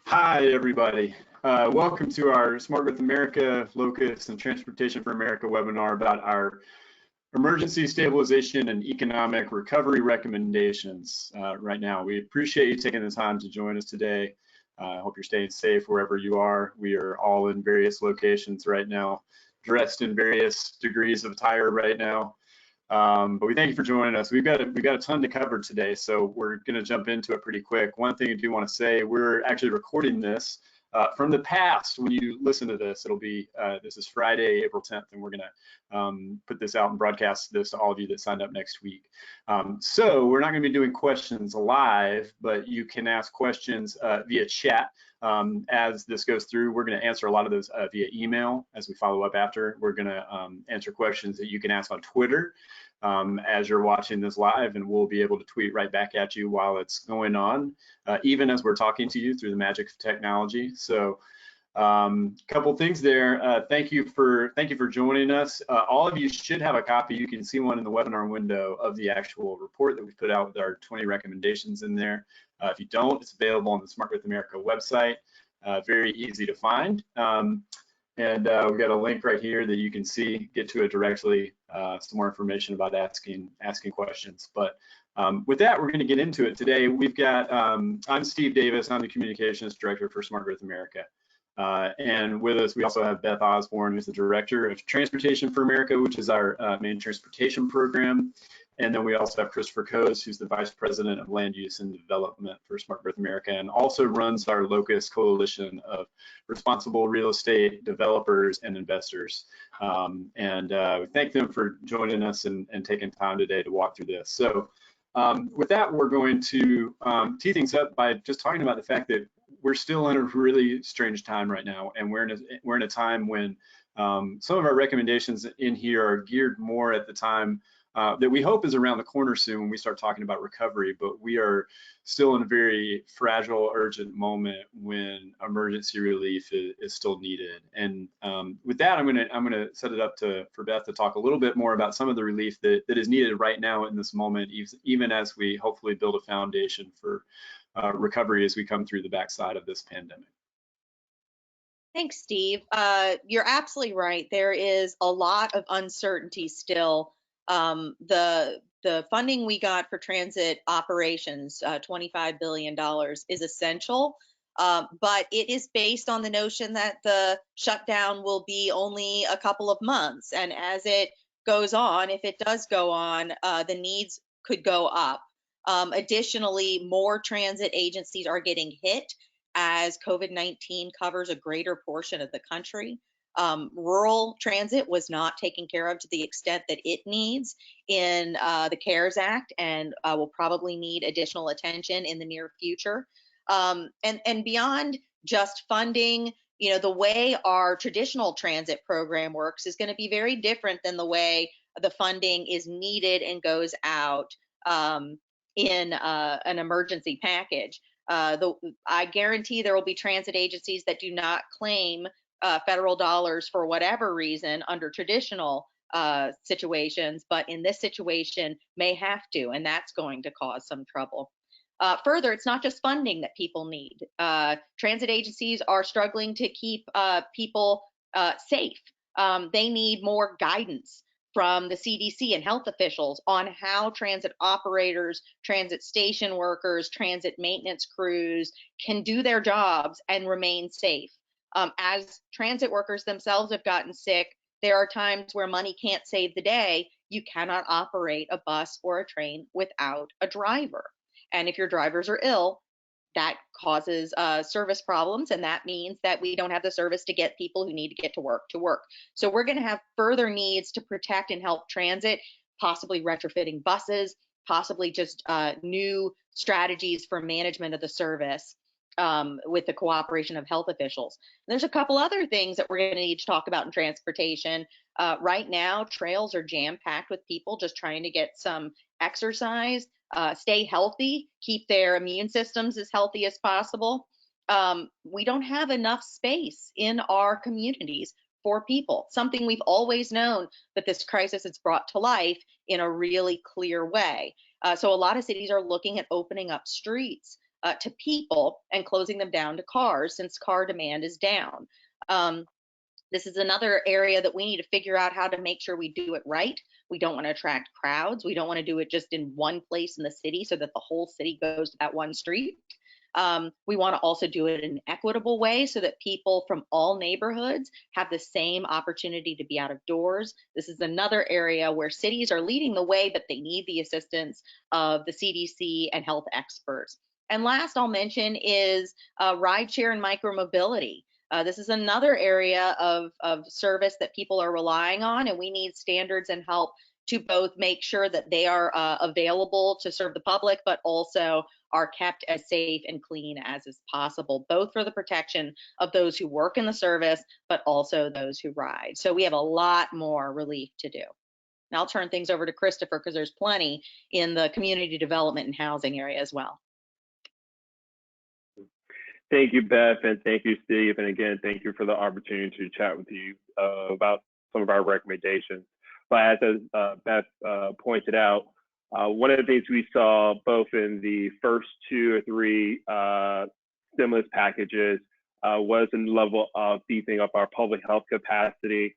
Hi, everybody. Welcome to our Smart with America, Locus, and Transportation for America webinar about our emergency stabilization and economic recovery recommendations right now. We appreciate you taking the time to join us today. I hope you're staying safe wherever you are. We are all in various locations right now, dressed in various degrees of attire right now. But we thank you for joining us. We've got a ton to cover today, so we're going to jump into it pretty quick. One thing I do want to say, we're actually recording this from the past. When you listen to this, it'll be this is Friday, April 10th, and we're going to put this out and broadcast this to all of you that signed up next week. So we're not going to be doing questions live, but you can ask questions via chat. As this goes through, we're going to answer a lot of those via email as we follow up after. We're going to answer questions that you can ask on Twitter as you're watching this live, and we'll be able to tweet right back at you while it's going on, even as we're talking to you through the magic of technology. So couple things there. Thank you for joining us. All of you should have a copy. You can see one in the webinar window of the actual report that we put out with our 20 recommendations in there. If you don't, it's available on the Smart with America website. Very easy to find. And we've got a link right here that you can see, get to it directly, some more information about asking questions. But with that, we're going to get into it today. We've got, I'm Steve Davis, I'm the Communications Director for Smart with America. And with us, we also have Beth Osborne, who's the Director of Transportation for America, which is our main transportation program. And then we also have Christopher Coase, who's the Vice President of Land Use and Development for Smart with America, and also runs our Locus Coalition of responsible real estate developers and investors. We thank them for joining us and taking time today to walk through this. So with that, we're going to tee things up by just talking about the fact that we're still in a really strange time right now, and we're in a time when some of our recommendations in here are geared more at the time that we hope is around the corner soon when we start talking about recovery, but we are still in a very fragile, urgent moment when emergency relief is still needed. And with that, I'm gonna set it up for Beth to talk a little bit more about some of the relief that is needed right now in this moment, even as we hopefully build a foundation for recovery as we come through the backside of this pandemic. Thanks, Steve. You're absolutely right. There is a lot of uncertainty still. The funding we got for transit operations, $25 billion, is essential, but it is based on the notion that the shutdown will be only a couple of months. And as it goes on, if it does go on, the needs could go up. Additionally, more transit agencies are getting hit as COVID-19 covers a greater portion of the country. Rural transit was not taken care of to the extent that it needs in the CARES Act, and will probably need additional attention in the near future. And beyond just funding, the way our traditional transit program works is going to be very different than the way the funding is needed and goes out in an emergency package. I guarantee there will be transit agencies that do not claim federal dollars for whatever reason under traditional situations, but in this situation may have to, and that's going to cause some trouble. Further, it's not just funding that people need. Transit agencies are struggling to keep people safe. They need more guidance from the CDC and health officials on how transit operators, transit station workers, transit maintenance crews can do their jobs and remain safe. As transit workers themselves have gotten sick, there are times where money can't save the day. You cannot operate a bus or a train without a driver. And if your drivers are ill, that causes service problems, and that means that we don't have the service to get people who need to get to work. So we're going to have further needs to protect and help transit, possibly retrofitting buses, possibly just new strategies for management of the service with the cooperation of health officials. There's a couple other things that we're going to need to talk about in transportation. Right now, trails are jam-packed with people just trying to get some exercise, stay healthy, keep their immune systems as healthy as possible. We don't have enough space in our communities for people, something we've always known that this crisis has brought to life in a really clear way. So a lot of cities are looking at opening up streets to people and closing them down to cars, since car demand is down. This is another area that we need to figure out how to make sure we do it right. We don't want to attract crowds. We don't want to do it just in one place in the city so that the whole city goes to that one street. We want to also do it in an equitable way so that people from all neighborhoods have the same opportunity to be out of doors. This is another area where cities are leading the way, but they need the assistance of the CDC and health experts. And last I'll mention is rideshare and micromobility. This is another area of service that people are relying on, and we need standards and help to both make sure that they are available to serve the public, but also are kept as safe and clean as is possible, both for the protection of those who work in the service, but also those who ride. So we have a lot more relief to do. Now I'll turn things over to Christopher because there's plenty in the community development and housing area as well. Thank you, Beth, and thank you, Steve. And again, thank you for the opportunity to chat with you about some of our recommendations. But as Beth pointed out, one of the things we saw both in the first 2 or 3 stimulus packages was in the level of beefing up our public health capacity,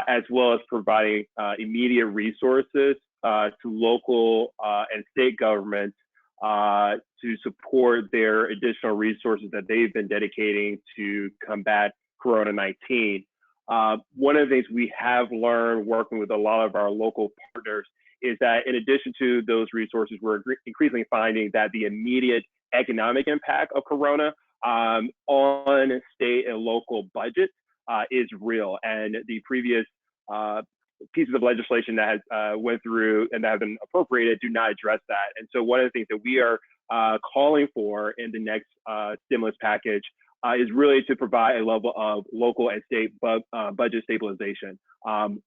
as well as providing immediate resources to local and state governments to support their additional resources that they've been dedicating to combat Corona-19. One of the things we have learned working with a lot of our local partners is that in addition to those resources, we're increasingly finding that the immediate economic impact of Corona on state and local budgets is real. And the previous pieces of legislation that has went through and that have been appropriated do not address that. And so one of the things that we are calling for in the next stimulus package is really to provide a level of local and state budget stabilization.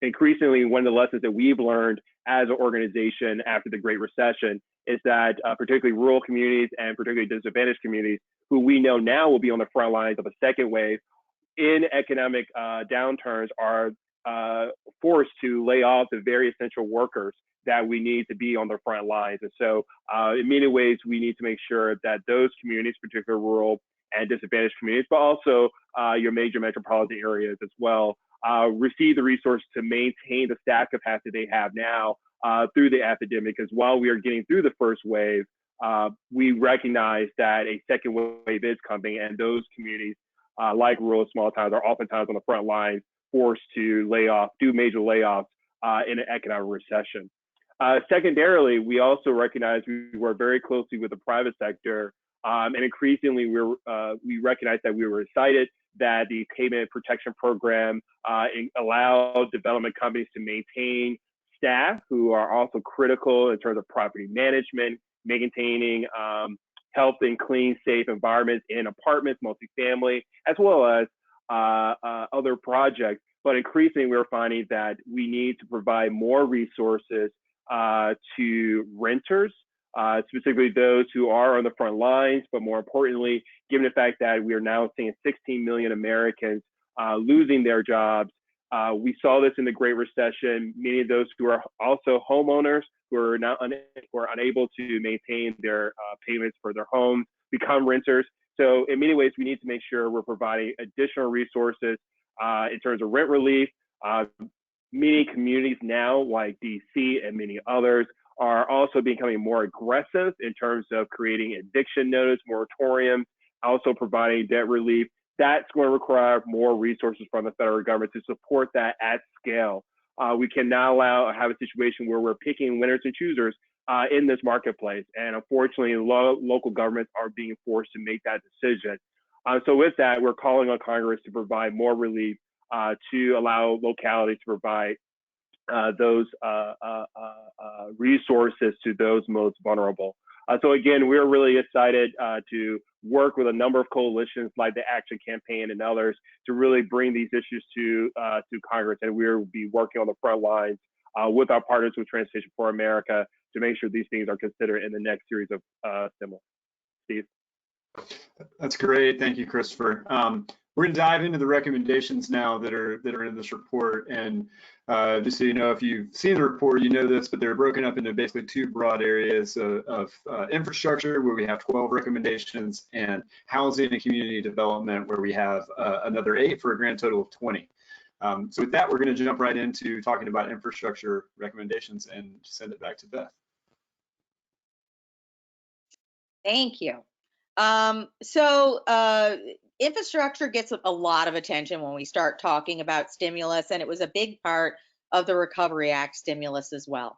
Increasingly, one of the lessons that we've learned as an organization after the Great Recession is that particularly rural communities and particularly disadvantaged communities, who we know now will be on the front lines of a second wave in economic downturns, are forced to lay off the very essential workers that we need to be on the front lines. And so in many ways, we need to make sure that those communities, particularly rural and disadvantaged communities, but also your major metropolitan areas as well, receive the resources to maintain the staff capacity they have now through the epidemic. Because while we are getting through the first wave, we recognize that a second wave is coming, and those communities, like rural and small towns, are oftentimes on the front lines, forced to do major layoffs in an economic recession. Secondarily, we also recognize we work very closely with the private sector, and increasingly we recognize that we were excited that the payment protection program allowed development companies to maintain staff who are also critical in terms of property management, maintaining healthy and clean, safe environments in apartments, multifamily, as well as other projects. But increasingly, we're finding that we need to provide more resources to renters, specifically those who are on the front lines, but more importantly, given the fact that we are now seeing 16 million Americans losing their jobs. We saw this in the Great Recession. Many of those who are also homeowners who are now unable to maintain their payments for their homes become renters. So in many ways, we need to make sure we're providing additional resources in terms of rent relief. Many communities now, like DC and many others, are also becoming more aggressive in terms of creating eviction notice moratoriums, also providing debt relief. That's going to require more resources from the federal government to support that at scale. We cannot have a situation where we're picking winners and choosers in this marketplace. And unfortunately, local governments are being forced to make that decision. So with that, we're calling on Congress to provide more relief to allow localities to provide those resources to those most vulnerable. So again, we're really excited to work with a number of coalitions like the Action Campaign and others to really bring these issues to Congress, and we'll be working on the front lines with our partners with Transportation for America to make sure these things are considered in the next series of stimulus. Steve? That's great. Thank you, Christopher. We're going to dive into the recommendations now that are in this report. And just so you know, if you've seen the report, you know this, but they're broken up into basically two broad areas of infrastructure, where we have 12 recommendations, and housing and community development, where we have another 8 for a grand total of 20. So with that, we're going to jump right into talking about infrastructure recommendations and send it back to Beth. Thank you. Infrastructure gets a lot of attention when we start talking about stimulus, and it was a big part of the Recovery Act stimulus as well.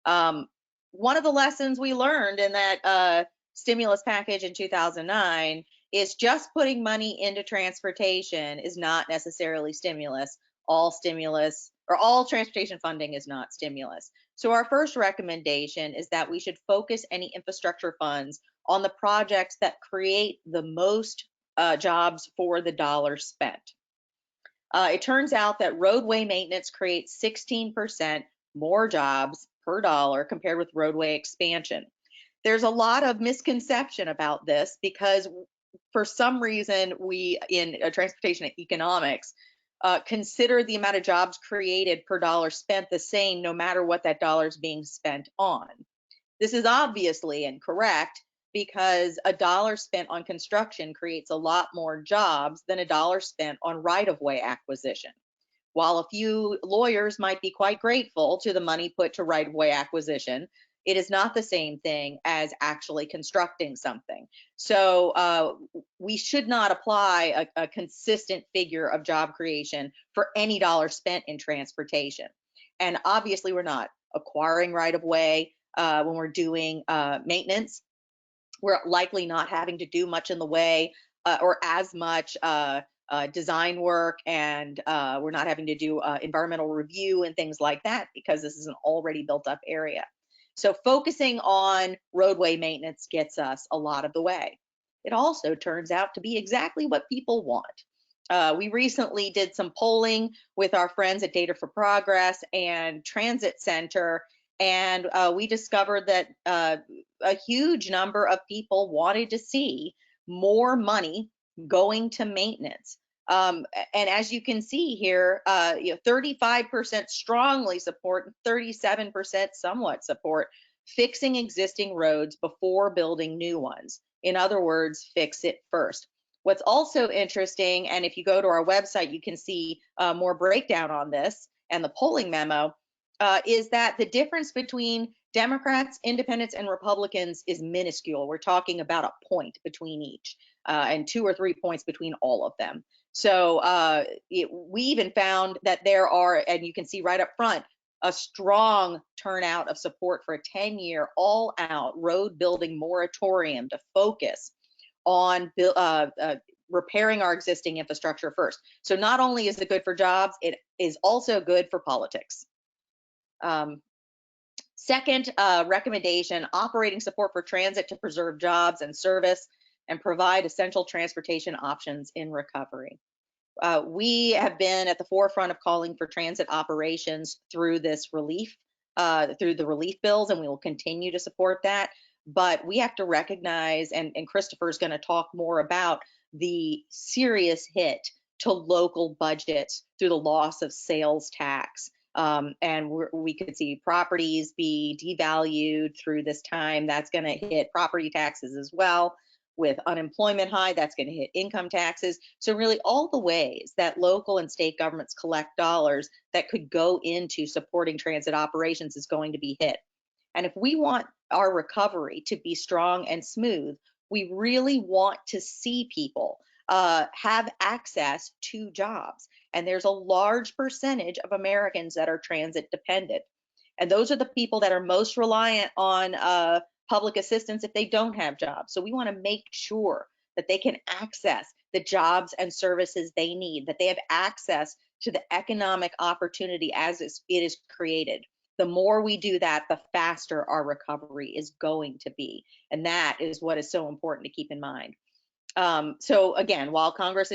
One of the lessons we learned in that stimulus package in 2009 is just putting money into transportation is not necessarily stimulus. All stimulus or all transportation funding is not stimulus. So our first recommendation is that we should focus any infrastructure funds on the projects that create the most jobs for the dollar spent. It turns out that roadway maintenance creates 16% more jobs per dollar compared with roadway expansion. There's a lot of misconception about this because for some reason we in transportation economics consider the amount of jobs created per dollar spent the same no matter what that dollar is being spent on. This is obviously incorrect, because a dollar spent on construction creates a lot more jobs than a dollar spent on right-of-way acquisition. While a few lawyers might be quite grateful to the money put to right-of-way acquisition, it is not the same thing as actually constructing something. So we should not apply a consistent figure of job creation for any dollar spent in transportation. And obviously we're not acquiring right-of-way when we're doing maintenance. We're likely not having to do much in the way or as much design work, and we're not having to do environmental review and things like that because this is an already built up area. So focusing on roadway maintenance gets us a lot of the way. It also turns out to be exactly what people want. We recently did some polling with our friends at Data for Progress and Transit Center, and we discovered that a huge number of people wanted to see more money going to maintenance. And as you can see here, 35% strongly support and 37% somewhat support fixing existing roads before building new ones. In other words, fix it first. What's also interesting, and if you go to our website, you can see more breakdown on this and the polling memo, is that the difference between Democrats, Independents, and Republicans is minuscule. We're talking about a point between each and 2 or 3 points between all of them. So we even found that there are, and you can see right up front, a strong turnout of support for a 10-year all-out road building moratorium to focus on repairing our existing infrastructure first. So not only is it good for jobs, it is also good for politics. Second recommendation, operating support for transit to preserve jobs and service and provide essential transportation options in recovery. We have been at the forefront of calling for transit operations through this relief, through the relief bills, and we will continue to support that. But we have to recognize, and Christopher is going to talk more about the serious hit to local budgets through the loss of sales tax. And we could see properties be devalued through this time. That's going to hit property taxes as well. With unemployment high, that's going to hit income taxes. So really all the ways that local and state governments collect dollars that could go into supporting transit operations is going to be hit. And if we want our recovery to be strong and smooth, we really want to see people have access to jobs. And there's a large percentage of Americans that are transit dependent. And those are the people that are most reliant on public assistance if they don't have jobs. So we want to make sure that they can access the jobs and services they need, that they have access to the economic opportunity as it is created. The more we do that, the faster our recovery is going to be. And that is what is so important to keep in mind. So again, while Congress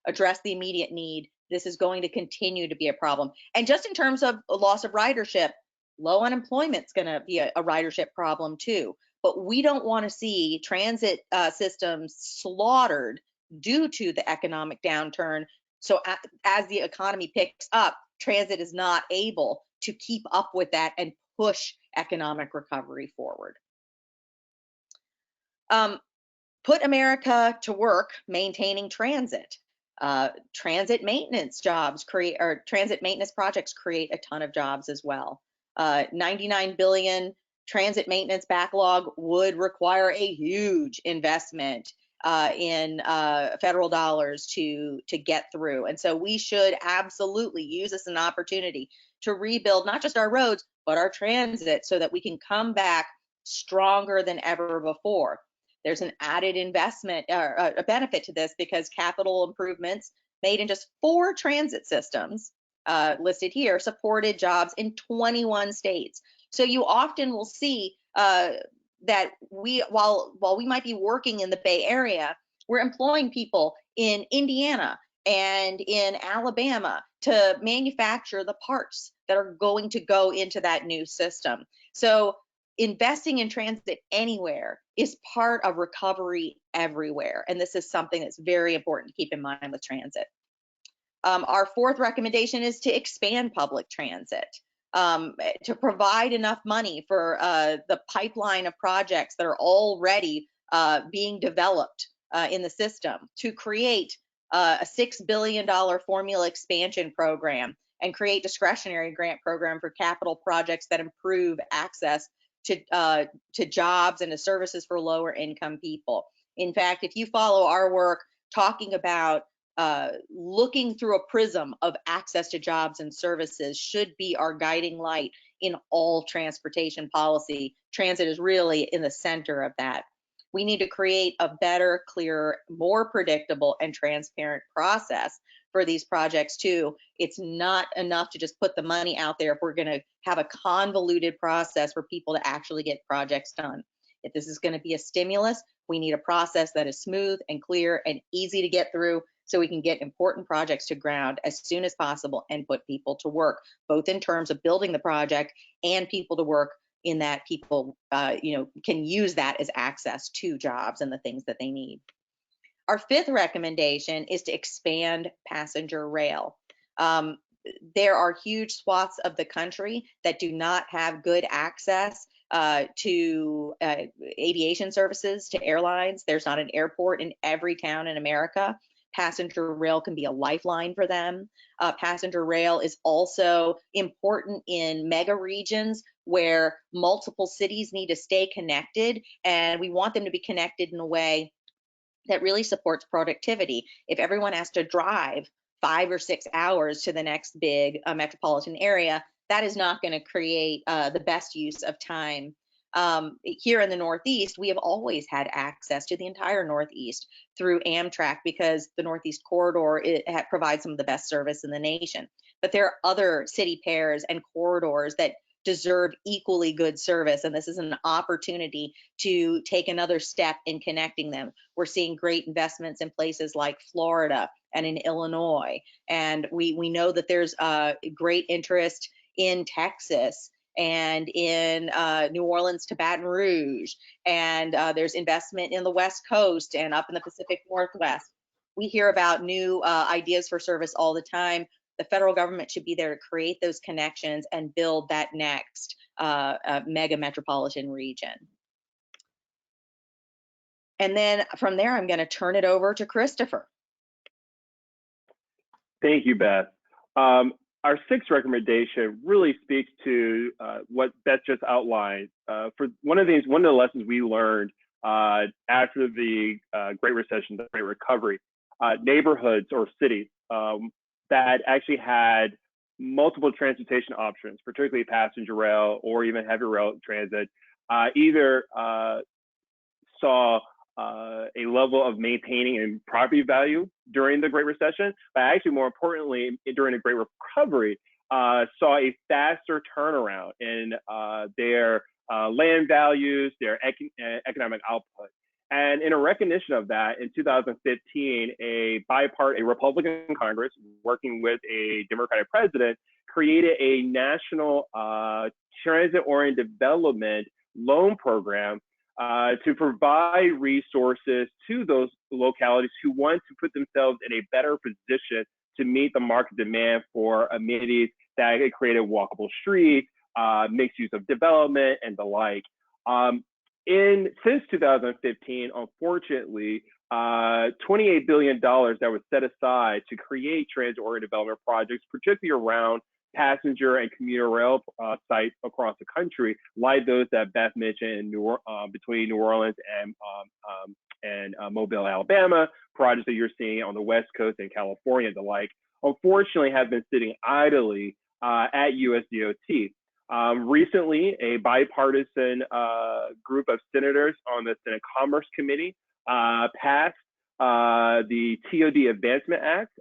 addressed the immediate need, this is going to continue to be a problem. And just in terms of loss of ridership, low unemployment is going to be a ridership problem too. But we don't want to see transit systems slaughtered due to the economic downturn. So as the economy picks up, transit is not able to keep up with that and push economic recovery forward. Put America to work maintaining transit. Transit maintenance jobs create, or transit maintenance projects create a ton of jobs as well. 99 billion transit maintenance backlog would require a huge investment in federal dollars to get through. And so we should absolutely use this as an opportunity to rebuild not just our roads, but our transit so that we can come back stronger than ever before. There's an added investment or a benefit to this because capital improvements made in just 4 transit systems listed here supported jobs in 21 states. So you often will see that while we might be working in the Bay Area, we're employing people in Indiana and in Alabama to manufacture the parts that are going to go into that new system. So investing in transit anywhere is part of recovery everywhere. And this is something that's very important to keep in mind with transit. Our 4th recommendation is to expand public transit, to provide enough money for the pipeline of projects that are already being developed in the system, to create a $6 billion formula expansion program and create discretionary grant program for capital projects that improve access to jobs and to services for lower income people. In fact, if you follow our work talking about looking through a prism of access to jobs and services should be our guiding light in all transportation policy. Transit is really in the center of that. We need to create a better, clearer, more predictable and transparent process for these projects too. It's not enough to just put the money out there if we're going to have a convoluted process for people to actually get projects done. If this is going to be a stimulus, we need a process that is smooth and clear and easy to get through so we can get important projects to ground as soon as possible and put people to work, both in terms of building the project and people to work in that people can use that as access to jobs and the things that they need. Our 5th recommendation is to expand passenger rail. There are huge swaths of the country that do not have good access to aviation services, to airlines. There's not an airport in every town in America. Passenger rail can be a lifeline for them. Passenger rail is also important in mega regions where multiple cities need to stay connected, and we want them to be connected in a way that really supports productivity. If everyone has to drive 5 or 6 hours to the next big metropolitan area, that is not going to create the best use of time. Here in the Northeast, we have always had access to the entire Northeast through Amtrak because the Northeast corridor provides some of the best service in the nation. But there are other city pairs and corridors that deserve equally good service, and this is an opportunity to take another step in connecting them. We're seeing great investments in places like Florida and in Illinois, and we know that there's great interest in Texas and in New Orleans to Baton Rouge, and there's investment in the West Coast and up in the Pacific Northwest. We hear about new ideas for service all the time. The federal government should be there to create those connections and build that next mega metropolitan region. And then from there, I'm going to turn it over to Christopher. Thank you, Beth. Our 6th recommendation really speaks to what Beth just outlined. For one of the lessons we learned after the Great Recession, the Great Recovery, neighborhoods or cities that actually had multiple transportation options, particularly passenger rail or even heavy rail transit, either saw a level of maintaining in property value during the Great Recession, but actually more importantly, during the Great Recovery, saw a faster turnaround in their land values, their economic output. And in a recognition of that, in 2015, a Republican Congress working with a Democratic president created a national transit-oriented development loan program to provide resources to those localities who want to put themselves in a better position to meet the market demand for amenities that could create a walkable street, mixed use of development, and the like. Since 2015, unfortunately, $28 billion that was set aside to create transit-oriented development projects, particularly around passenger and commuter rail sites across the country, like those that Beth mentioned between New Orleans and Mobile, Alabama, projects that you're seeing on the West Coast and California and the like, unfortunately have been sitting idly at USDOT. Recently, a bipartisan group of senators on the Senate Commerce Committee passed the TOD Advancement Act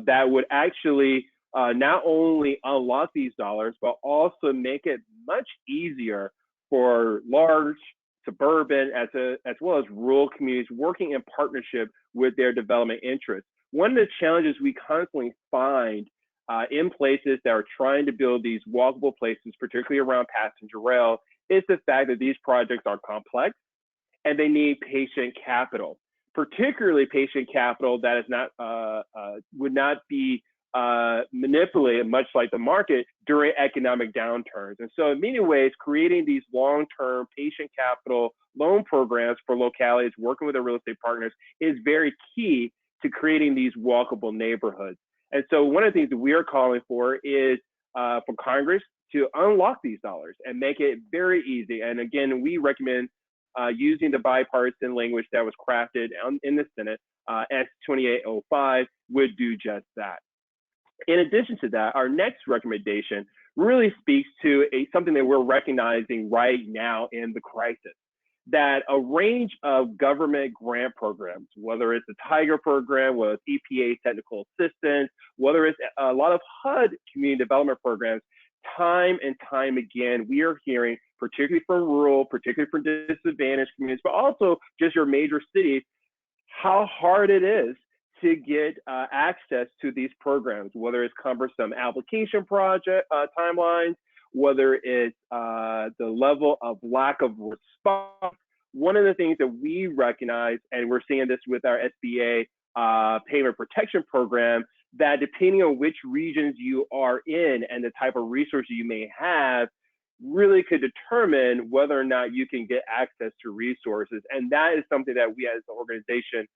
that would actually not only unlock these dollars, but also make it much easier for large suburban as well as rural communities working in partnership with their development interests. One of the challenges we constantly find in places that are trying to build these walkable places, particularly around passenger rail, is the fact that these projects are complex and they need patient capital, particularly patient capital that is not would not be manipulated, much like the market, during economic downturns. And so in many ways, creating these long-term patient capital loan programs for localities, working with their real estate partners, is very key to creating these walkable neighborhoods. And so one of the things that we are calling for is for Congress to unlock these dollars and make it very easy. And again, we recommend using the bipartisan language that was crafted in the Senate, S2805, would do just that. In addition to that, our next recommendation really speaks to something that we're recognizing right now in the crisis, that a range of government grant programs, whether it's the Tiger program, whether it's EPA technical assistance, whether it's a lot of HUD community development programs, time and time again, we are hearing, particularly from rural, particularly from disadvantaged communities, but also just your major cities, how hard it is to get access to these programs, whether it's cumbersome application project timelines, whether it's the level of lack of response. One of the things that we recognize, and we're seeing this with our SBA payment protection program, that depending on which regions you are in and the type of resources you may have, really could determine whether or not you can get access to resources. And that is something that we as an organization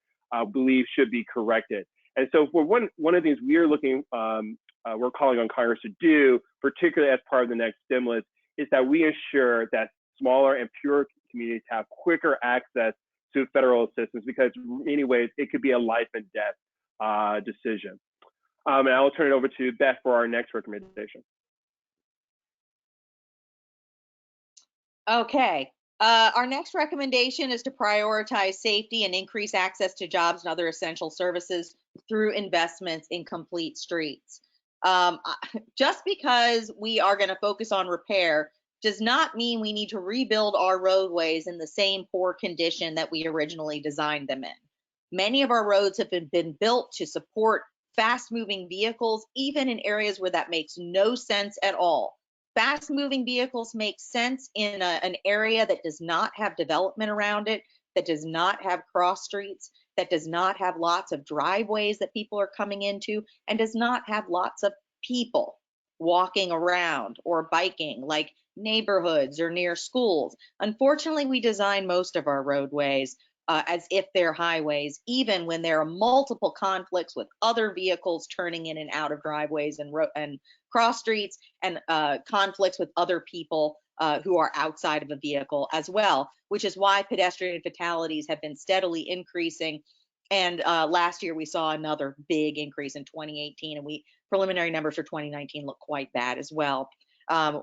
believe should be corrected. And so for one of the things we are we're calling on Congress to do, particularly as part of the next stimulus, is that we ensure that smaller and pure communities have quicker access to federal assistance, because in many ways it could be a life and death decision. And I'll turn it over to Beth for our next recommendation. Okay. Our next recommendation is to prioritize safety and increase access to jobs and other essential services through investments in complete streets. Just because we are going to focus on repair does not mean we need to rebuild our roadways in the same poor condition that we originally designed them in. Many of our roads have been built to support fast-moving vehicles, even in areas where that makes no sense at all. Fast-moving vehicles make sense in an area that does not have development around it, that does not have cross streets, that does not have lots of driveways that people are coming into, and does not have lots of people walking around or biking, like neighborhoods or near schools. Unfortunately, we design most of our roadways as if they're highways, even when there are multiple conflicts with other vehicles turning in and out of driveways and cross streets, and conflicts with other people who are outside of a vehicle as well, which is why pedestrian fatalities have been steadily increasing. And last year we saw another big increase in 2018, and preliminary numbers for 2019 look quite bad as well.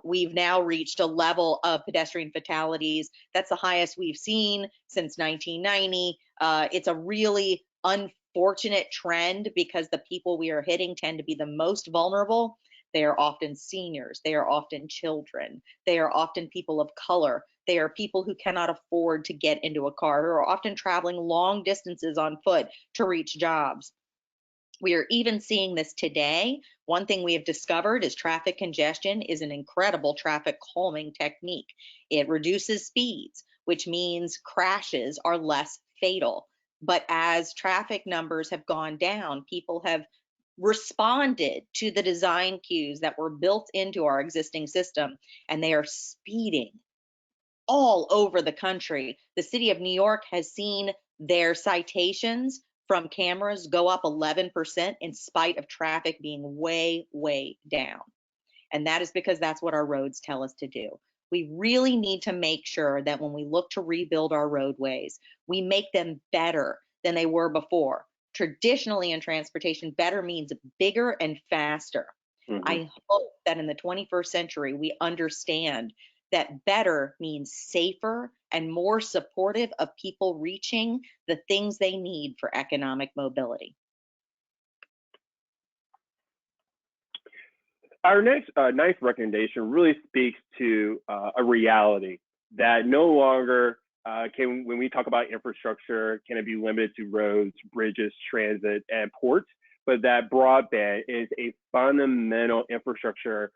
We've now reached a level of pedestrian fatalities that's the highest we've seen since 1990. It's a really unfortunate trend because the people we are hitting tend to be the most vulnerable. They are often seniors. They are often children. They are often people of color. They are people who cannot afford to get into a car, who are often traveling long distances on foot to reach jobs. We are even seeing this today. One thing we have discovered is traffic congestion is an incredible traffic calming technique. It reduces speeds. which means crashes are less fatal. But as traffic numbers have gone down, people have responded to the design cues that were built into our existing system, and they are speeding all over the country. The city of New York has seen their citations from cameras go up 11% in spite of traffic being way, way down. And that is because that's what our roads tell us to do. We really need to make sure that when we look to rebuild our roadways, we make them better than they were before. Traditionally in transportation, better means bigger and faster. I hope that in the 21st century, we understand that better means safer and more supportive of people reaching the things they need for economic mobility. Our next ninth recommendation really speaks to a reality that no longer when we talk about infrastructure, can it be limited to roads, bridges, transit, and ports, but that broadband is a fundamental infrastructure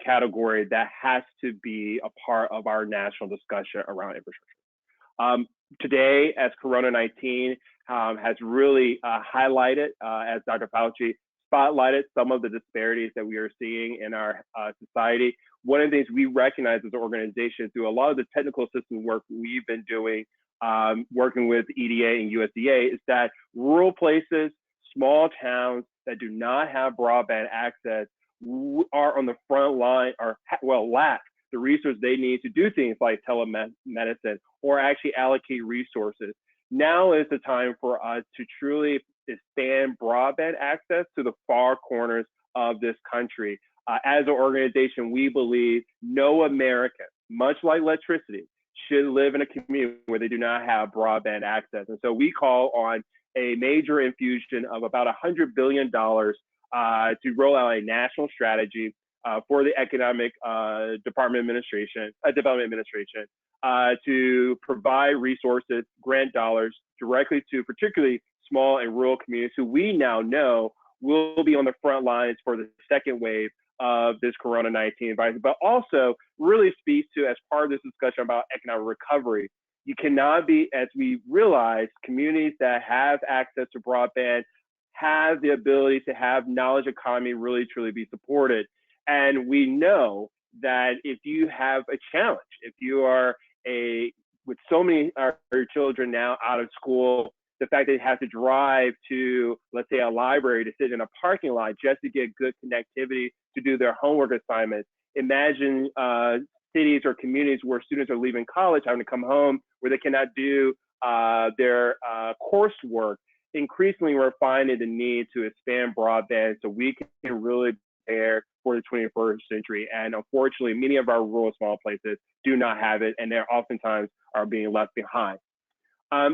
category that has to be a part of our national discussion around infrastructure. Today, as Corona-19 has really highlighted, as Dr. Fauci spotlighted some of the disparities that we are seeing in our society, one of the things we recognize as an organization through a lot of the technical assistance work we've been doing, working with EDA and USDA, is that rural places, small towns that do not have broadband access are on the front line, or lack the resources they need to do things like telemedicine or actually allocate resources. Now is the time for us to truly expand broadband access to the far corners of this country. As an organization, we believe no American, much like electricity, should live in a community where they do not have broadband access. And so we call on a major infusion of about $100 billion to roll out a national strategy for the Economic Development Administration to provide resources, grant dollars directly to particularly small and rural communities who we now know will be on the front lines for the second wave of this Corona-19 virus, but also really speaks to, as part of this discussion about economic recovery, you cannot be, as we realize, communities that have access to broadband have the ability to have knowledge economy really truly be supported. And we know that if you have a challenge, if you are with so many of our children now out of school, the fact that they have to drive to, let's say, a library to sit in a parking lot just to get good connectivity to do their homework assignments. Imagine cities or communities where students are leaving college, having to come home, where they cannot do their coursework. Increasingly, we're finding the need to expand broadband so we can really prepare for the 21st century. And unfortunately, many of our rural small places do not have it, and they oftentimes are being left behind.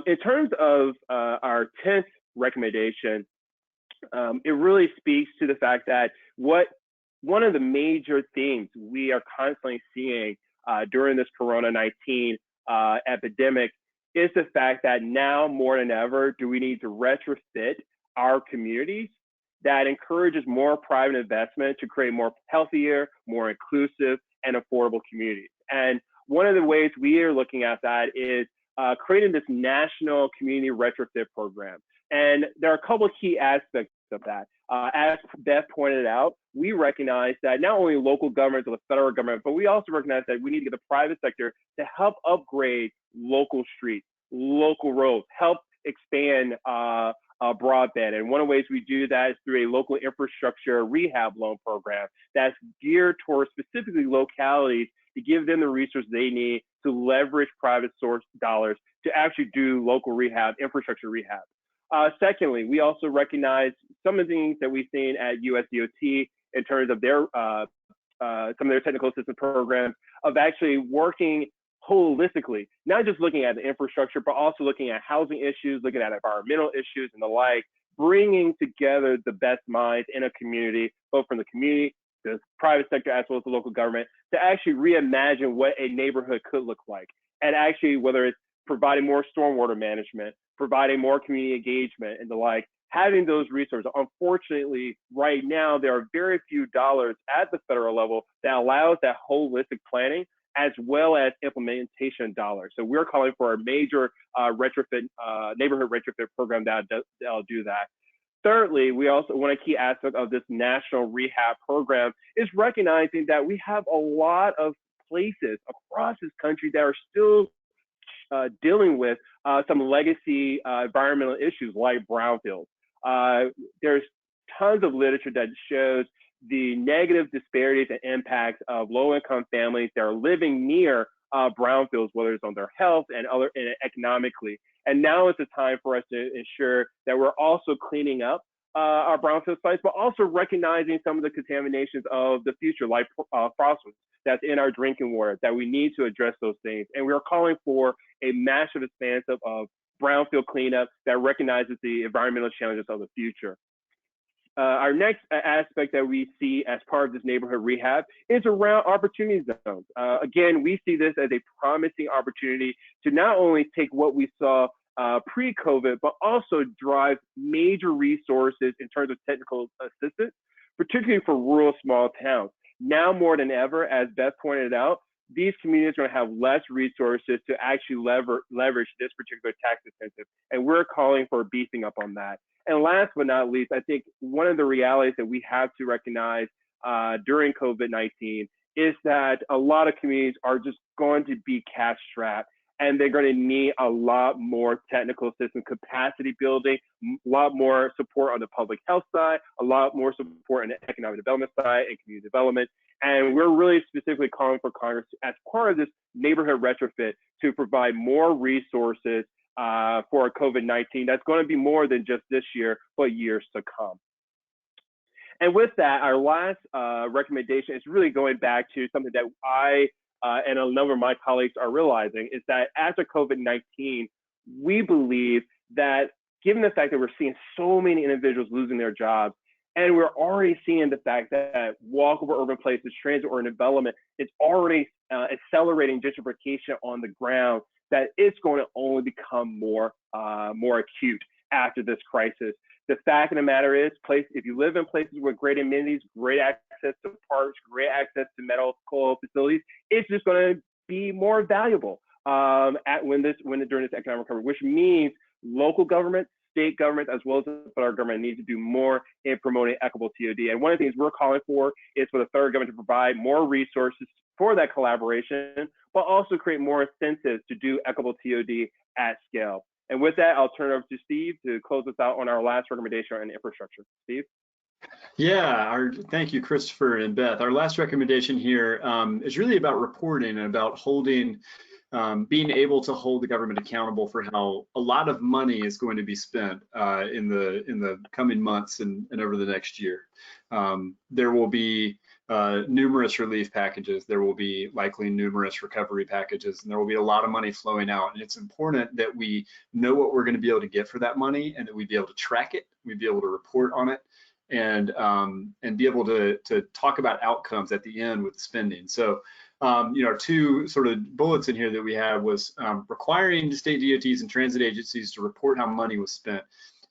In terms of our 10th recommendation, it really speaks to the fact that one of the major themes we are constantly seeing during this Corona-19 epidemic is the fact that now more than ever do we need to retrofit our communities that encourages more private investment to create more healthier, more inclusive, and affordable communities. And one of the ways we are looking at that is creating this national community retrofit program. And there are a couple of key aspects of that. As Beth pointed out, we recognize that not only local governments or the federal government, but we also recognize that we need to get the private sector to help upgrade local streets, local roads, help expand broadband. And one of the ways we do that is through a local infrastructure rehab loan program that's geared towards specifically localities to give them the resources they need to leverage private source dollars to actually do local rehab, infrastructure rehab. Secondly, we also recognize some of the things that we've seen at USDOT in terms of their some of their technical assistance programs of actually working holistically, not just looking at the infrastructure, but also looking at housing issues, looking at environmental issues and the like, bringing together the best minds in a community, both from the community, the private sector, as well as the local government, to actually reimagine what a neighborhood could look like. And actually, whether it's providing more stormwater management, providing more community engagement and the like, having those resources. Unfortunately, right now, there are very few dollars at the federal level that allows that holistic planning as well as implementation dollars. So we're calling for a major retrofit, neighborhood retrofit program that'll do that. Thirdly, one key aspect of this national rehab program is recognizing that we have a lot of places across this country that are still dealing with some legacy environmental issues like brownfields. There's tons of literature that shows the negative disparities and impacts of low-income families that are living near brownfields, whether it's on their health and economically. And now is the time for us to ensure that we're also cleaning up our brownfield sites, but also recognizing some of the contaminations of the future, like phosphorus that's in our drinking water, that we need to address those things. And we're calling for a massive expanse of brownfield cleanup that recognizes the environmental challenges of the future. Our next aspect that we see as part of this neighborhood rehab is around opportunity zones. Again, we see this as a promising opportunity to not only take what we saw pre-COVID, but also drive major resources in terms of technical assistance, particularly for rural small towns. Now more than ever, as Beth pointed out, these communities are going to have less resources to actually leverage this particular tax incentive, and we're calling for beefing up on that. And last but not least, I think one of the realities that we have to recognize during COVID-19 is that a lot of communities are just going to be cash strapped, and they're going to need a lot more technical assistance, capacity building, a lot more support on the public health side, a lot more support on the economic development side and community development. And we're really specifically calling for Congress as part of this neighborhood retrofit to provide more resources for COVID-19. That's going to be more than just this year, but years to come. And with that, our last recommendation is really going back to something that I and a number of my colleagues are realizing, is that after COVID-19, we believe that given the fact that we're seeing so many individuals losing their jobs, and we're already seeing the fact that walkable urban places, transit urban development is already accelerating gentrification on the ground, that it's going to only become more acute after this crisis. The fact of the matter is, if you live in places with great amenities, great access to parks, great access to medical facilities, it's just going to be more valuable during this economic recovery, which means local government, state governments, as well as the federal government need to do more in promoting equitable TOD. And one of the things we're calling for is for the federal government to provide more resources for that collaboration, but also create more incentives to do equitable TOD at scale. And with that, I'll turn it over to Steve to close us out on our last recommendation on infrastructure. Steve? Yeah, thank you, Christopher and Beth. Our last recommendation here is really about reporting and about being able to hold the government accountable for how a lot of money is going to be spent in the coming months and over the next year. There will be numerous relief packages. There will be likely numerous recovery packages, and there will be a lot of money flowing out. And it's important that we know what we're going to be able to get for that money, and that we be able to track it, we be able to report on it, and be able to talk about outcomes at the end with the spending. So, our two sort of bullets in here that we had was requiring state DOTs and transit agencies to report how money was spent,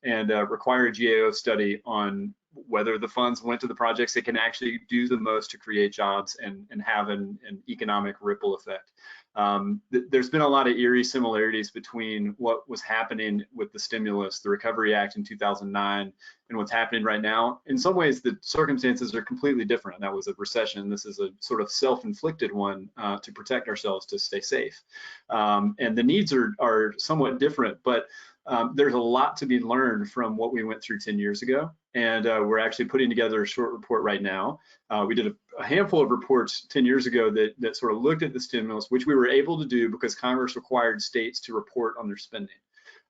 and require a GAO study on whether the funds went to the projects that can actually do the most to create jobs and have an economic ripple effect. There's been a lot of eerie similarities between what was happening with the stimulus, the Recovery Act in 2009, and what's happening right now. In some ways, the circumstances are completely different. That was a recession. This is a sort of self-inflicted one to protect ourselves, to stay safe. And the needs are somewhat different, but there's a lot to be learned from what we went through 10 years ago. And we're actually putting together a short report right now. We did a handful of reports 10 years ago that sort of looked at the stimulus, which we were able to do because Congress required states to report on their spending.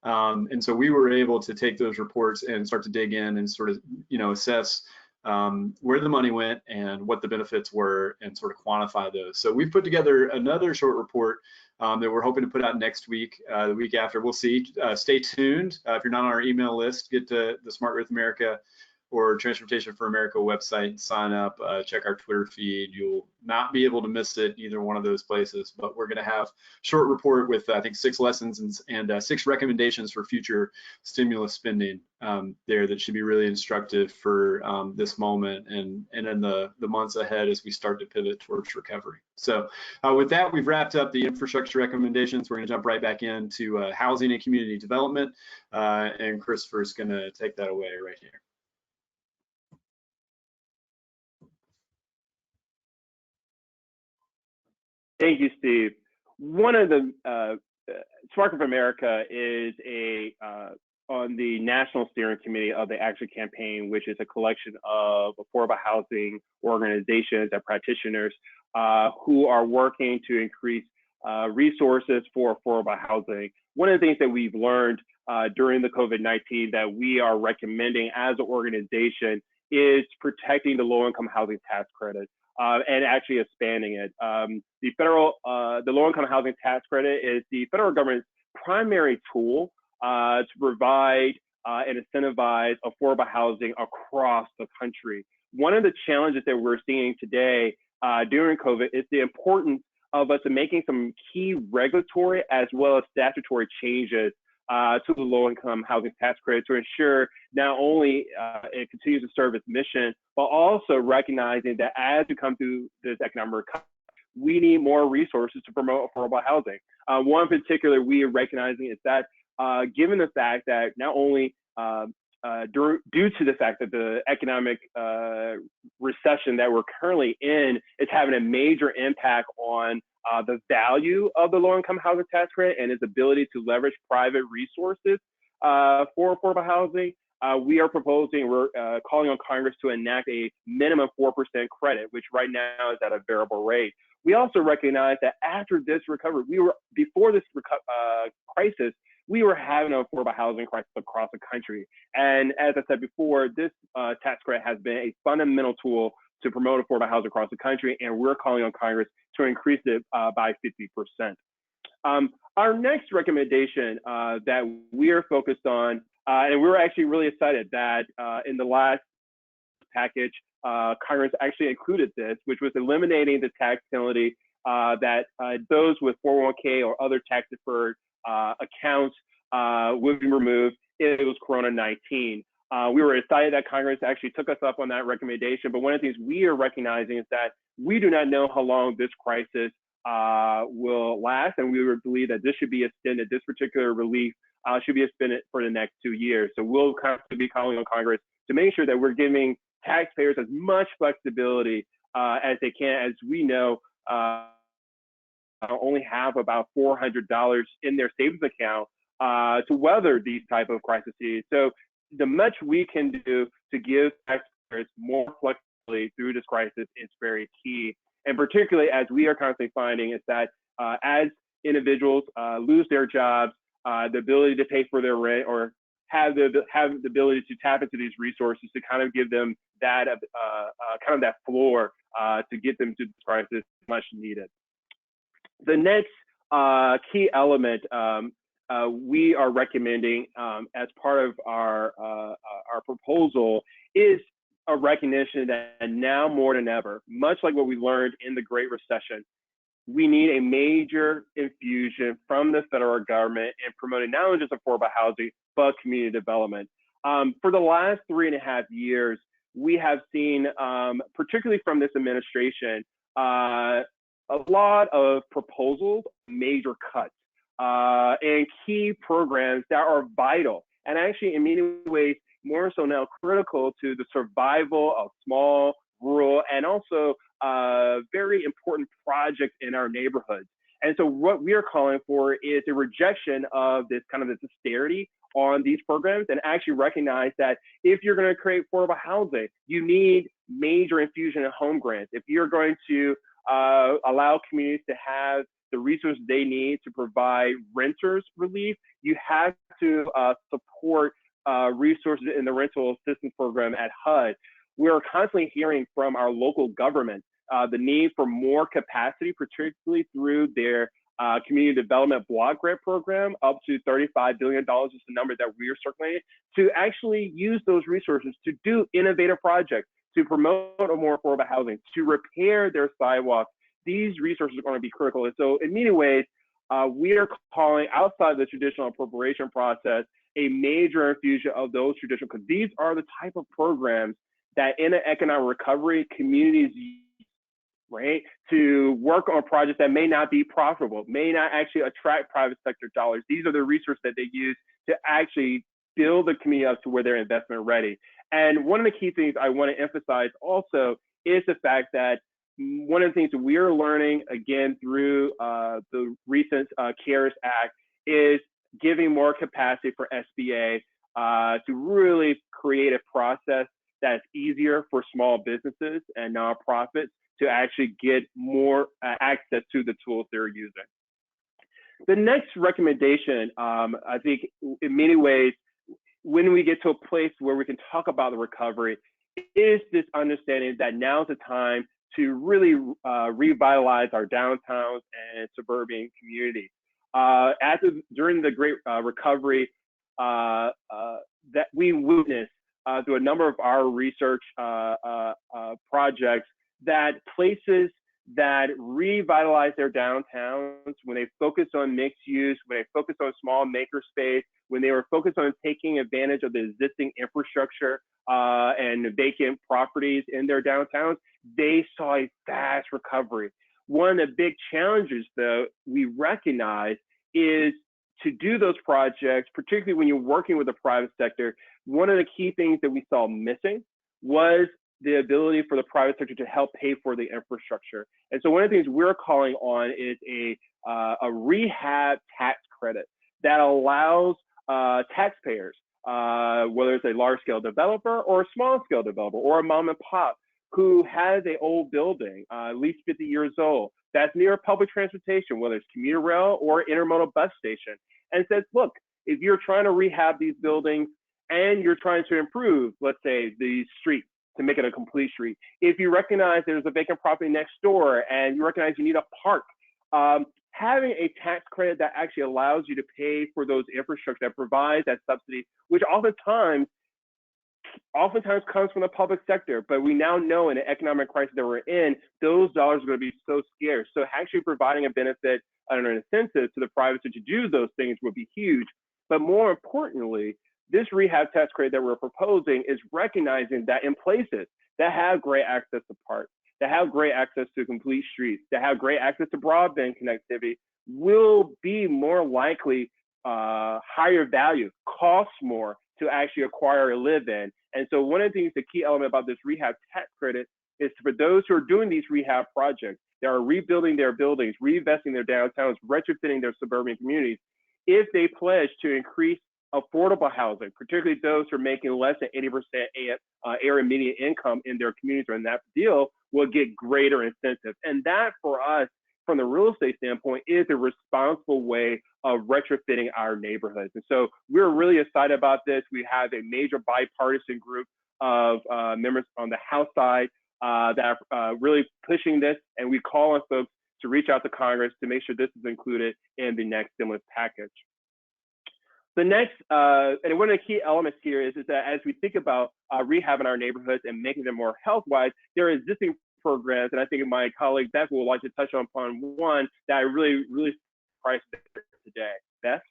And so we were able to take those reports and start to dig in and sort of, assess where the money went and what the benefits were, and sort of quantify those. So we've put together another short report that we're hoping to put out next week, the week after. We'll see. Stay tuned. If you're not on our email list, get to the Smart Growth America or Transportation for America website, sign up, check our Twitter feed. You'll not be able to miss it either one of those places, but we're going to have a short report with, I think, 6 lessons and 6 recommendations for future stimulus spending there that should be really instructive for this moment and in the months ahead as we start to pivot towards recovery. So with that, we've wrapped up the infrastructure recommendations. We're going to jump right back into housing and community development, and Christopher's going to take that away right here. Thank you, Steve. One of the Smart Growth America is on the National Steering Committee of the Action Campaign, which is a collection of affordable housing organizations and practitioners who are working to increase resources for affordable housing. One of the things that we've learned during the COVID-19 that we are recommending as an organization is protecting the low-income housing tax credit. And actually expanding it. The low-income housing tax credit is the federal government's primary tool to provide and incentivize affordable housing across the country. One of the challenges that we're seeing today during COVID is the importance of us making some key regulatory as well as statutory changes to the low-income housing tax credit to ensure not only it continues to serve its mission, but also recognizing that as we come through this economic recovery, we need more resources to promote affordable housing. One in particular we are recognizing is that given the fact that not only due to the fact that the economic recession that we're currently in is having a major impact on the value of the low-income housing tax credit and its ability to leverage private resources for affordable housing, we're calling on Congress to enact a minimum 4% credit, which right now is at a variable rate. We also recognize that after this recovery, before this crisis, we were having an affordable housing crisis across the country. And as I said before, this tax credit has been a fundamental tool to promote affordable housing across the country, and we're calling on Congress to increase it by 50%. Our next recommendation that we are focused on, and we're actually really excited that in the last package, Congress actually included this, which was eliminating the tax penalty that those with 401k or other tax-deferred accounts would be removed if it was Corona-19. We were excited that Congress actually took us up on that recommendation, but one of the things we are recognizing is that we do not know how long this crisis will last, and we would believe that this should be extended, this particular relief should be extended for the next 2 years. So we'll constantly be calling on Congress to make sure that we're giving taxpayers as much flexibility as they can, as we know only have about $400 in their savings account to weather these type of crises. So the much we can do to give taxpayers more flexibility through this crisis is very key. And particularly as we are constantly finding is that as individuals lose their jobs, the ability to pay for their rent or have the ability to tap into these resources to kind of give them that kind of that floor to get them to this crisis much needed. The next key element we are recommending as part of our proposal is a recognition that now more than ever, much like what we learned in the Great Recession, we need a major infusion from the federal government in promoting not only just affordable housing, but community development. For the last 3.5 years, we have seen, particularly from this administration, a lot of proposals, major cuts, and key programs that are vital and actually in many ways more so now critical to the survival of small, rural, and also very important projects in our neighborhoods. And so what we are calling for is a rejection of this kind of this austerity on these programs and actually recognize that if you're going to create affordable housing, you need major infusion of home grants. If you're going to allow communities to have the resources they need to provide renters relief, you have to support resources in the rental assistance program at HUD. We are constantly hearing from our local government the need for more capacity, particularly through their community development block grant program up to $35 billion is the number that we are circulating to actually use those resources to do innovative projects, to promote a more affordable housing, to repair their sidewalks. These resources are going to be critical. And so in many ways, we are calling outside the traditional appropriation process a major infusion of those traditional, because these are the type of programs that in an economic recovery, communities use, right, to work on projects that may not be profitable, may not actually attract private sector dollars. These are the resources that they use to actually build the community up to where they're investment ready. And one of the key things I want to emphasize also is the fact that one of the things that we are learning, again, through the recent CARES Act is giving more capacity for SBA to really create a process that's easier for small businesses and nonprofits to actually get more access to the tools they're using. The next recommendation, I think in many ways, when we get to a place where we can talk about the recovery, is this understanding that now's the time to really revitalize our downtowns and suburban communities. During the Great Recovery that we witnessed through a number of our research projects, that places that revitalize their downtowns, when they focus on mixed use, when they focus on small maker space, when they were focused on taking advantage of the existing infrastructure and vacant properties in their downtowns, they saw a fast recovery. One of the big challenges, though, we recognize is to do those projects, particularly when you're working with the private sector, one of the key things that we saw missing was the ability for the private sector to help pay for the infrastructure. And so one of the things we're calling on is a REHAB tax credit that allows taxpayers, whether it's a large-scale developer or a small-scale developer or a mom and pop who has an old building, at least 50 years old, that's near public transportation, whether it's commuter rail or intermodal bus station, and says, look, if you're trying to rehab these buildings and you're trying to improve, let's say, the street to make it a complete street, if you recognize there's a vacant property next door and you recognize you need a park, having a tax credit that actually allows you to pay for those infrastructure that provides that subsidy, which oftentimes comes from the public sector, but we now know in the economic crisis that we're in, those dollars are going to be so scarce. So actually providing a benefit and an incentive to the private sector to do those things would be huge. But more importantly, this rehab tax credit that we're proposing is recognizing that in places that have great access to parks, that have great access to complete streets, that have great access to broadband connectivity, will be more likely higher value, costs more to actually acquire or live in. And so one of the things, the key element about this rehab tax credit is for those who are doing these rehab projects, that are rebuilding their buildings, reinvesting their downtowns, retrofitting their suburban communities, if they pledge to increase affordable housing, particularly those who are making less than 80% area median income in their communities or in that deal, will get greater incentives. And that for us, from the real estate standpoint, is a responsible way of retrofitting our neighborhoods. And so we're really excited about this. We have a major bipartisan group of members on the House side that are really pushing this, and we call on folks to reach out to Congress to make sure this is included in the next stimulus package. The next, and one of the key elements here is that as we think about rehabbing our neighborhoods and making them more health-wise, there are existing programs, and I think my colleague Beth will like to touch upon one that I really surprised today. Beth?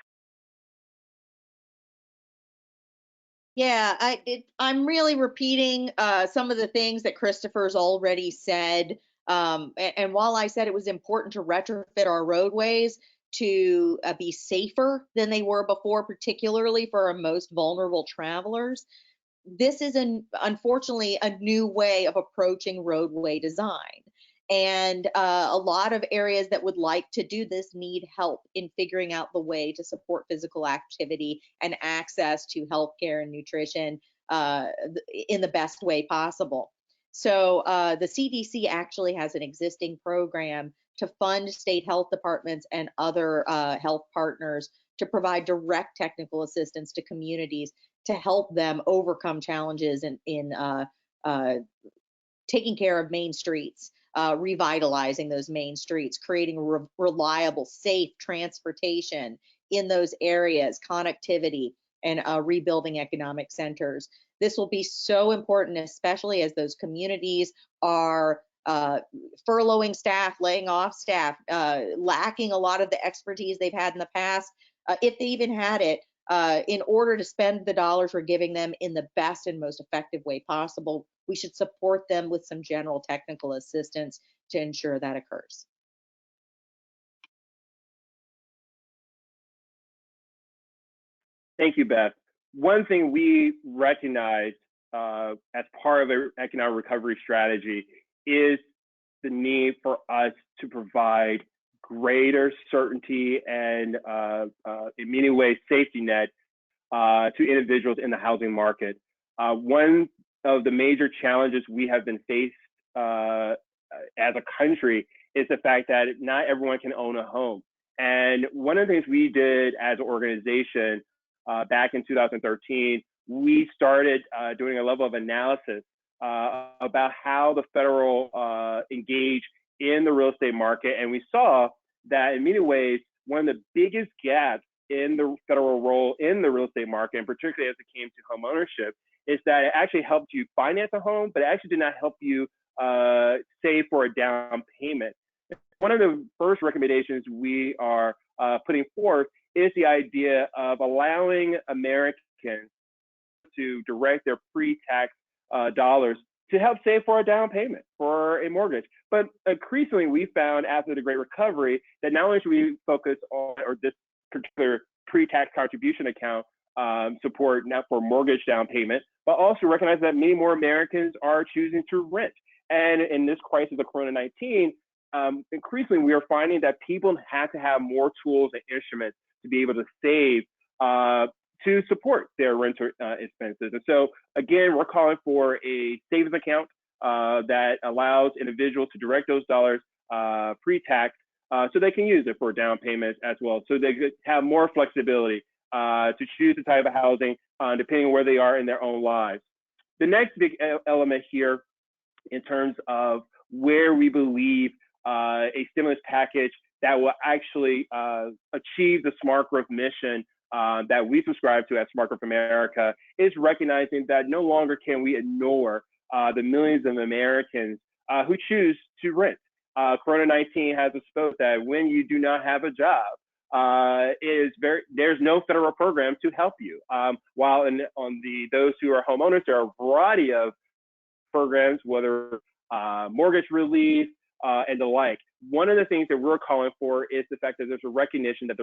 Yeah, I'm really repeating some of the things that Christopher's already said. And while I said it was important to retrofit our roadways to be safer than they were before, particularly for our most vulnerable travelers, this is unfortunately a new way of approaching roadway design. And a lot of areas that would like to do this need help in figuring out the way to support physical activity and access to healthcare and nutrition in the best way possible. So the CDC actually has an existing program to fund state health departments and other health partners to provide direct technical assistance to communities to help them overcome challenges in taking care of main streets revitalizing those main streets, creating reliable, safe transportation in those areas, connectivity, and rebuilding economic centers. This will be so important, especially as those communities are furloughing staff, laying off staff, lacking a lot of the expertise they've had in the past, if they even had it, in order to spend the dollars we're giving them in the best and most effective way possible. We should support them with some general technical assistance to ensure that occurs. Thank you, Beth. One thing we recognize as part of an economic recovery strategy is the need for us to provide greater certainty and in many ways safety net to individuals in the housing market. One of the major challenges we have been faced as a country is the fact that not everyone can own a home. And one of the things we did as an organization back in 2013, we started doing a level of analysis about how the federal engaged in the real estate market. And we saw that in many ways, one of the biggest gaps in the federal role in the real estate market, and particularly as it came to home ownership, is that it actually helped you finance a home, but it actually did not help you save for a down payment. One of the first recommendations we are putting forth is the idea of allowing Americans to direct their pre-tax dollars to help save for a down payment for a mortgage. But increasingly, we found after the Great Recovery that not only should we focus on, or this particular pre-tax contribution account support not for mortgage down payment, but also recognize that many more Americans are choosing to rent. And in this crisis of Corona-19, increasingly we are finding that people have to have more tools and instruments to be able to save to support their renter expenses. And so again, we're calling for a savings account that allows individuals to direct those dollars pre-tax so they can use it for down payments as well. So they could have more flexibility to choose the type of housing depending on where they are in their own lives. The next big element here in terms of where we believe a stimulus package that will actually achieve the smart growth mission that we subscribe to at Smart Growth America is recognizing that no longer can we ignore the millions of Americans who choose to rent. Corona-19 has exposed that when you do not have a job, there's no federal program to help you. While on those who are homeowners, there are a variety of programs, whether mortgage relief and the like. One of the things that we're calling for is the fact that there's a recognition that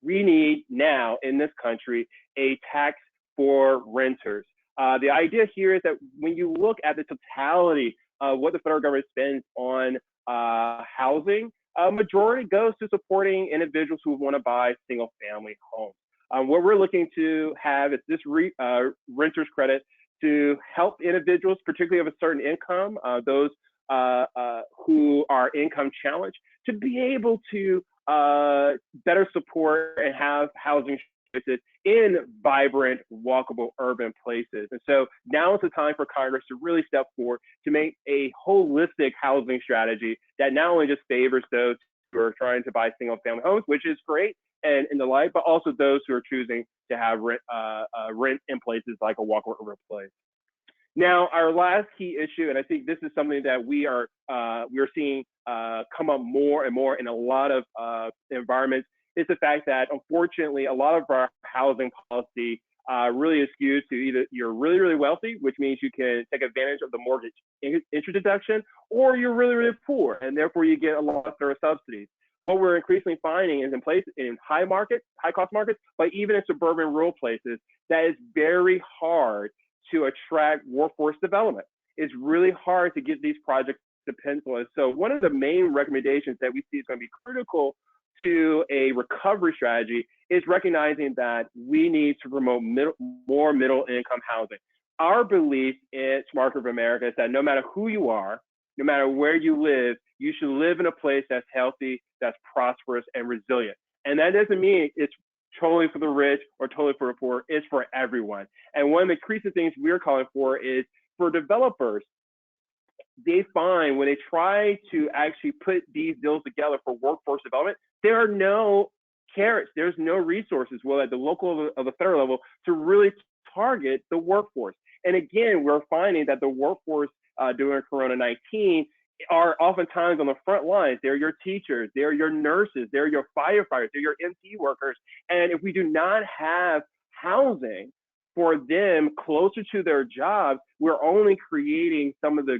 we need now in this country a tax for renters. The idea here is that when you look at the totality of what the federal government spends on housing, a majority goes to supporting individuals who want to buy single-family homes. What we're looking to have is this renter's credit to help individuals, particularly of a certain income, those who are income challenged, to be able to better support and have housing choices in vibrant, walkable urban places. And so now is the time for Congress to really step forward to make a holistic housing strategy that not only just favors those who are trying to buy single family homes, which is great and in the like, but also those who are choosing to have rent in places like a walkable urban place. Now, our last key issue, and I think this is something that we are seeing come up more and more in a lot of environments, is the fact that unfortunately a lot of our housing policy really is skewed to either you're really, really wealthy, which means you can take advantage of the mortgage interest deduction, or you're really, really poor, and therefore you get a lot of federal subsidies. What we're increasingly finding is in high cost markets, but even in suburban rural places, that is very hard to attract workforce development. It's really hard to get these projects to pencil. And so one of the main recommendations that we see is going to be critical to a recovery strategy is recognizing that we need to promote more middle income housing. Our belief at Smart Growth America is that no matter who you are, no matter where you live, you should live in a place that's healthy, that's prosperous and resilient. And that doesn't mean it's totally for the rich or totally for the poor. It's for everyone. And one of the increasing things we're calling for is for developers they find when they try to actually put these deals together for workforce development, there are no carrots, there's no resources, whether at the local or the federal level, to really target the workforce. And again, we're finding that the workforce during Corona-19 are oftentimes on the front lines. They're your teachers, they're your nurses, they're your firefighters, they're your MP workers. And if we do not have housing for them closer to their jobs, we're only creating some of the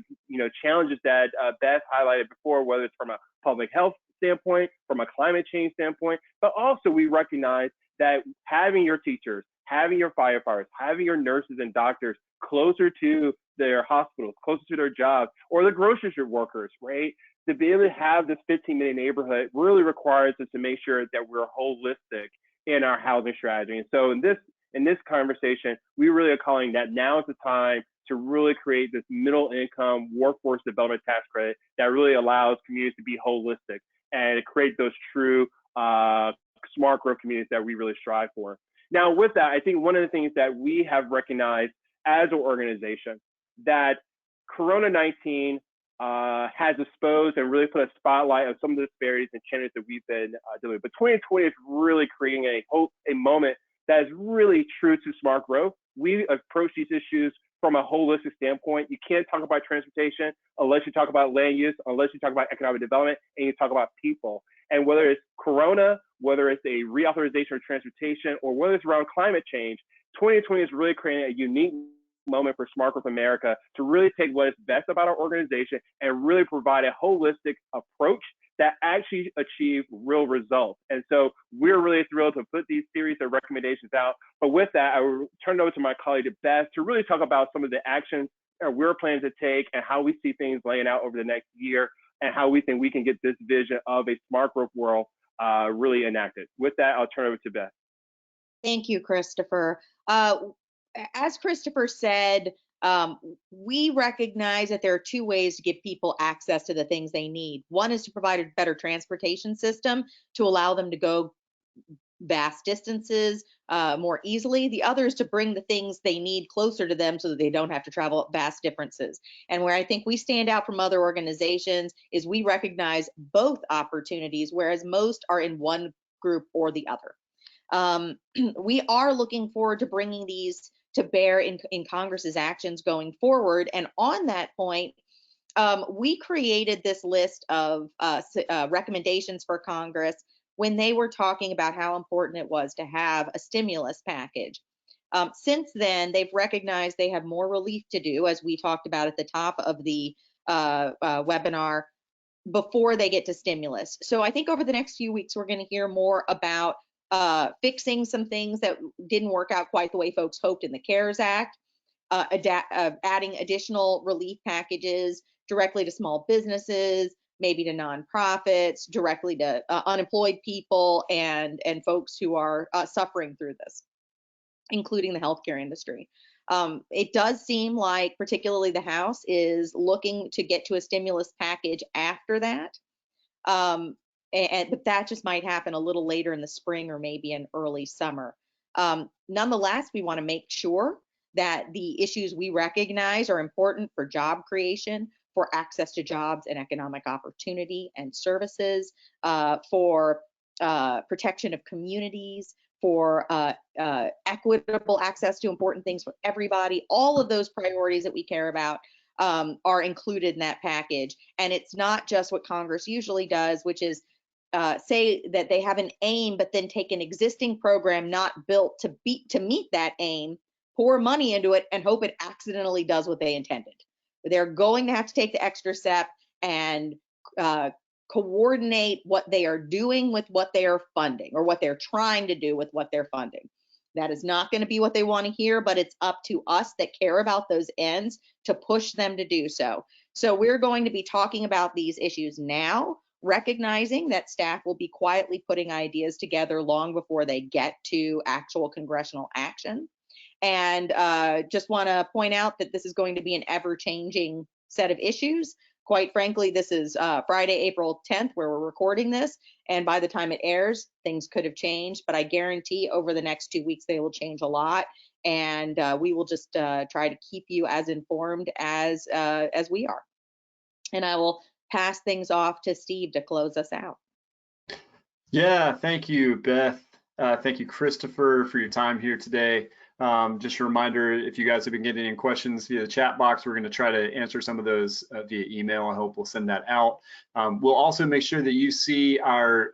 challenges that Beth highlighted before, whether it's from a public health standpoint, from a climate change standpoint, but also we recognize that having your teachers, having your firefighters, having your nurses and doctors closer to their hospitals, closer to their jobs, or the grocery store workers, right? To be able to have this 15-minute neighborhood really requires us to make sure that we're holistic in our housing strategy. And so in this conversation, we really are calling that now is the time to really create this middle income workforce development tax credit that really allows communities to be holistic and create those true smart growth communities that we really strive for. Now, with that, I think one of the things that we have recognized as an organization that Corona-19 has exposed and really put a spotlight on some of the disparities and challenges that we've been dealing with. But 2020 is really creating a moment that is really true to smart growth. We approach these issues from a holistic standpoint. You can't talk about transportation unless you talk about land use, unless you talk about economic development, and you talk about people. And whether it's Corona, whether it's a reauthorization of transportation, or whether it's around climate change, 2020 is really creating a unique moment for Smart Growth America to really take what is best about our organization and really provide a holistic approach that actually achieve real results. And so we're really thrilled to put these series of recommendations out. But with that, I will turn it over to my colleague Beth to really talk about some of the actions we're planning to take and how we see things laying out over the next year and how we think we can get this vision of a smart growth world really enacted. With that, I'll turn it over to Beth. Thank you, Christopher. As Christopher said, we recognize that there are two ways to give people access to the things they need. One is to provide a better transportation system to allow them to go vast distances more easily. The other is to bring the things they need closer to them so that they don't have to travel vast differences. And where I think we stand out from other organizations is we recognize both opportunities, whereas most are in one group or the other. We are looking forward to bringing these to bear in Congress's actions going forward. And on that point, we created this list of recommendations for Congress when they were talking about how important it was to have a stimulus package. Since then, they've recognized they have more relief to do, as we talked about at the top of the webinar, before they get to stimulus. So I think over the next few weeks, we're going to hear more about fixing some things that didn't work out quite the way folks hoped in the CARES Act, adding additional relief packages directly to small businesses, maybe to nonprofits, directly to unemployed people and folks who are suffering through this, including the healthcare industry. It does seem like particularly the House is looking to get to a stimulus package after that. But that just might happen a little later in the spring or maybe in early summer. Nonetheless, we want to make sure that the issues we recognize are important for job creation, for access to jobs and economic opportunity and services, for protection of communities, for equitable access to important things for everybody. All of those priorities that we care about are included in that package. And it's not just what Congress usually does, which is say that they have an aim, but then take an existing program not built to meet that aim, pour money into it, and hope it accidentally does what they intended. They're going to have to take the extra step and coordinate what they are doing with what they are funding, or what they're trying to do with what they're funding. That is not going to be what they want to hear, but it's up to us that care about those ends to push them to do so. So we're going to be talking about these issues now, recognizing that staff will be quietly putting ideas together long before they get to actual congressional action. And just want to point out that this is going to be an ever-changing set of issues. Quite frankly, this is Friday, April 10th, where we're recording this. And by the time it airs, things could have changed. But I guarantee over the next 2 weeks, they will change a lot. And we will just try to keep you as informed as we are. And I will pass things off to Steve to close us out. Yeah, thank you, Beth. Thank you, Christopher, for your time here today. Just a reminder, if you guys have been getting any questions via the chat box, we're going to try to answer some of those via email. I hope we'll send that out. We'll also make sure that you see our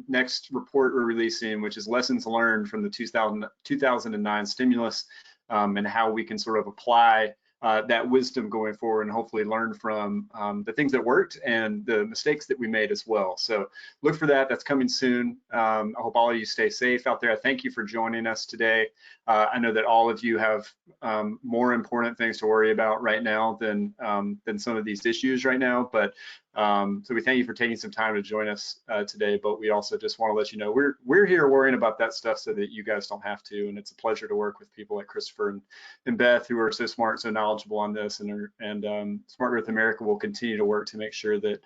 next report we're releasing, which is lessons learned from the 2009 stimulus, and how we can sort of apply that wisdom going forward and hopefully learn from the things that worked and the mistakes that we made as well. So look for that. That's coming soon. I hope all of you stay safe out there. Thank you for joining us today. I know that all of you have more important things to worry about right now than some of these issues right now. But so we thank you for taking some time to join us today. But we also just want to let you know we're here worrying about that stuff so that you guys don't have to. And it's a pleasure to work with people like Christopher and Beth, who are so smart, so knowledgeable on this. And Smart Growth America will continue to work to make sure that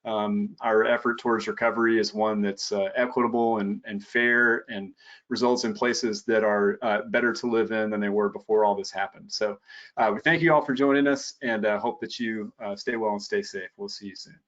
our effort towards recovery is one that's equitable and fair and results in places that are better to live in than they were before all this happened. So we thank you all for joining us, and hope that you stay well and stay safe. We'll see you soon.